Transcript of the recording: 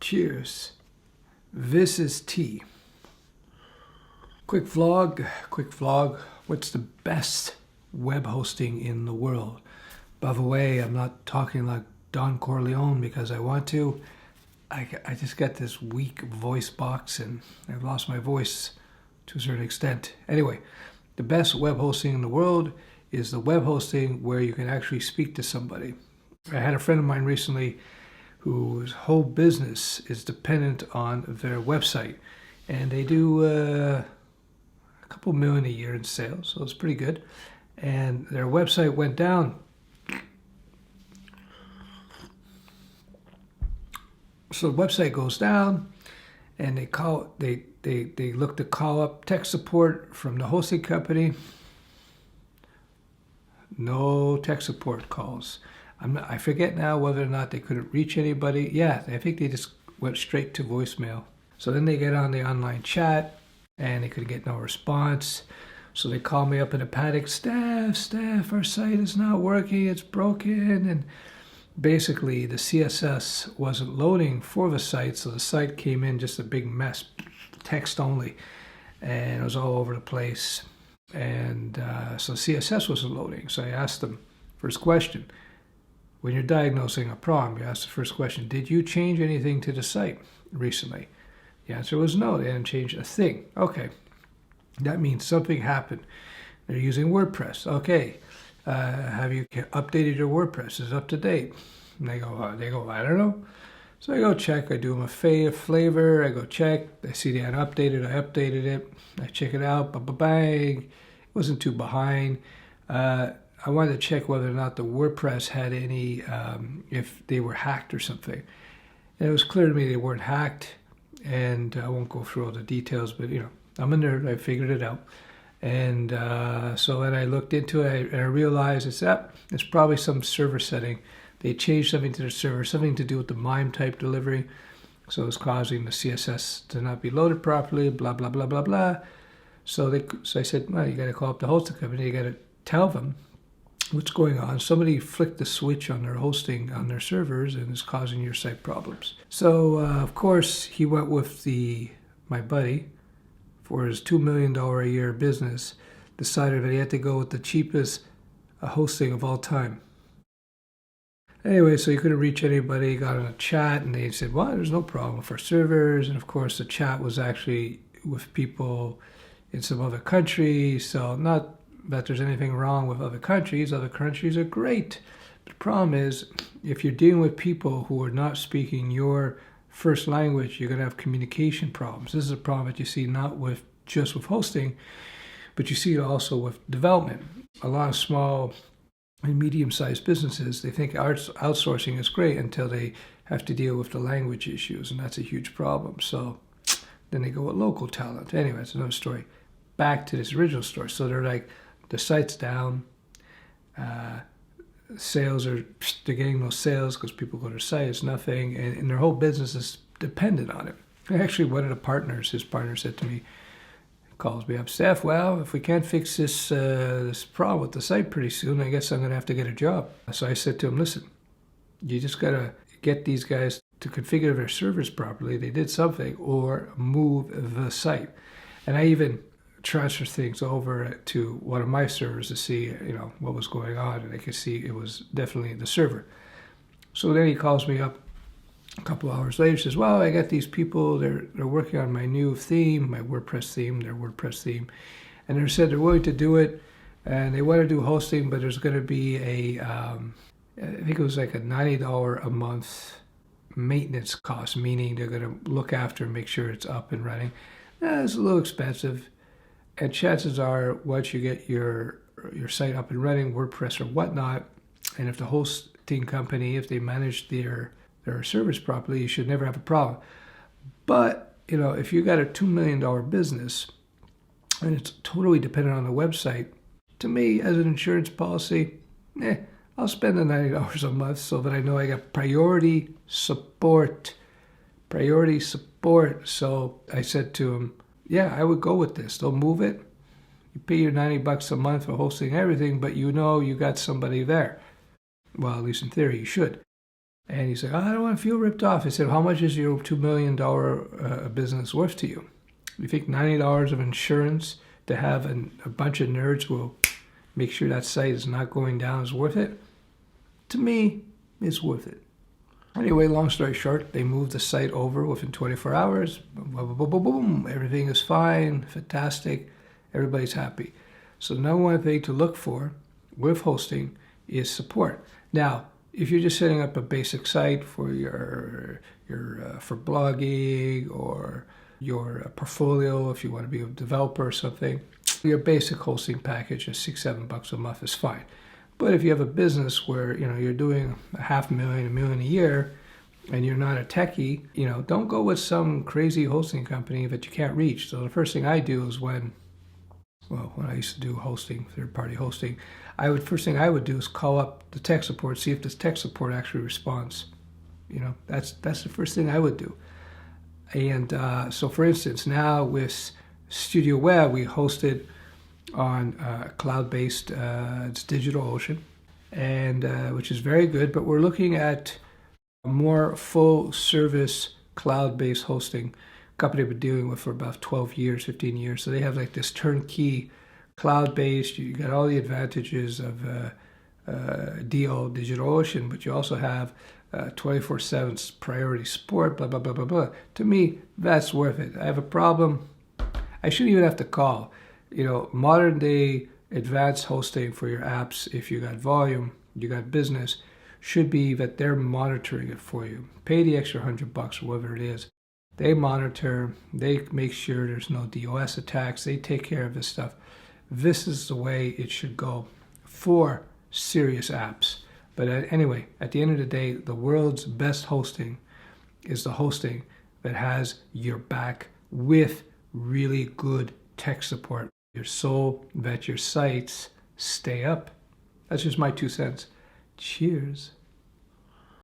Cheers. This is tea. Quick vlog. What's the best web hosting in the world? By the way, I'm not talking like Don Corleone because I want to. I just got this weak voice box and I've lost my voice to a certain extent. Anyway, the best web hosting in the world is the web hosting where you can actually speak to somebody. I had a friend of mine recently whose whole business is dependent on their website. And they do a couple million a year in sales, so it's pretty good. And their website went down. So the website goes down, and they look to call up tech support from the hosting company. No tech support calls. I forget now whether or not they couldn't reach anybody. Yeah, I think they just went straight to voicemail. So then they get on the online chat, and they could get no response. So they call me up in a panic. Staff, our site is not working. It's broken. And basically, the CSS wasn't loading for the site, so the site came in just a big mess, text only, and it was all over the place. And so CSS wasn't loading. So I asked them, first question, when you're diagnosing a problem, you ask the first question, did you change anything to the site recently? The answer was no, they didn't change a thing. Okay, that means something happened. They're using WordPress. Okay, have you updated your WordPress? Is it up to date? And they go, I don't know. So I go check. I do them a flavor. I go check. I see they had updated. I updated it. I check it out. Bang. It wasn't too behind. I wanted to check whether or not the WordPress had any, if they were hacked or something. And it was clear to me they weren't hacked. And I won't go through all the details, but I'm a nerd. I figured it out. And so then I looked into it and I realized it's probably some server setting. They changed something to the server, something to do with the MIME type delivery. So it's causing the CSS to not be loaded properly, blah, blah, blah, blah, blah. So I said, well, you got to call up the hosting company. You got to tell them what's going on. Somebody flicked the switch on their hosting on their servers and it's causing your site problems. So of course he went with my buddy for his $2 million a year business, decided that he had to go with the cheapest hosting of all time. Anyway, so he couldn't reach anybody. He got on a chat and they said, well, there's no problem for servers. And of course the chat was actually with people in some other countries. So not that there's anything wrong with other countries. Other countries are great. The problem is, if you're dealing with people who are not speaking your first language, you're going to have communication problems. This is a problem that you see not just with hosting, but you see it also with development. A lot of small and medium-sized businesses, they think outsourcing is great until they have to deal with the language issues, and that's a huge problem. So then they go with local talent. Anyway, it's another story. Back to this original story. So they're like, the site's down, they're getting no sales because people go to their site, it's nothing, and their whole business is dependent on it. Actually, one of the partners, his partner said to me, calls me up, Steph, well, if we can't fix this problem with the site pretty soon, I guess I'm going to have to get a job. So I said to him, listen, you just got to get these guys to configure their servers properly, they did something, or move the site. And I even transfer things over to one of my servers to see, what was going on, and I could see it was definitely the server. So then he calls me up a couple hours later, says, well, I got these people, they're working on my new theme, my WordPress theme, their WordPress theme, and they said they're willing to do it, and they want to do hosting, but there's going to be I think it was like a $90 a month maintenance cost, meaning they're going to look after and make sure it's up and running. It's a little expensive. And chances are, once you get your site up and running, WordPress or whatnot, and if the hosting company, if they manage their servers properly, you should never have a problem. But, if you got a $2 million business, and it's totally dependent on the website, to me, as an insurance policy, I'll spend the $90 a month so that I know I got priority support. So I said to him, yeah, I would go with this. They'll move it. You pay your $90 a month for hosting everything, but you got somebody there. Well, at least in theory, you should. And he's like, oh, I don't want to feel ripped off. I said, how much is your $2 million business worth to you? You think $90 of insurance to have a bunch of nerds will make sure that site is not going down is worth it? To me, it's worth it. Anyway, long story short, they moved the site over within 24 hours. Boom, boom, boom, boom, boom. Everything is fine, fantastic. Everybody's happy. So the number one thing to look for with hosting is support. Now, if you're just setting up a basic site for your for blogging or your portfolio, if you want to be a developer or something, your basic hosting package of $6-7 a month is fine. But if you have a business where you're doing $500,000, $1 million a year, and you're not a techie, don't go with some crazy hosting company that you can't reach. So the first thing I do is when I used to do hosting, third-party hosting, first thing I would do is call up the tech support, see if this tech support actually responds. That's the first thing I would do. And so, for instance, now with Studio Web, we host it on cloud-based, it's DigitalOcean, and which is very good. But we're looking at a more full-service cloud-based hosting company I've been dealing with for about 12 years, 15 years. So they have like this turnkey cloud-based. You got all the advantages of DigitalOcean, but you also have 24/7 priority support, blah, blah, blah, blah, blah. To me, that's worth it. I have a problem. I shouldn't even have to call. Modern day advanced hosting for your apps, if you got volume, you got business, should be that they're monitoring it for you. Pay the extra $100 or whatever it is. They monitor, they make sure there's no DOS attacks, they take care of this stuff. This is the way it should go for serious apps. But anyway, at the end of the day, the world's best hosting is the hosting that has your back with really good tech support, so that your sites stay up. That's just my 2 cents. Cheers.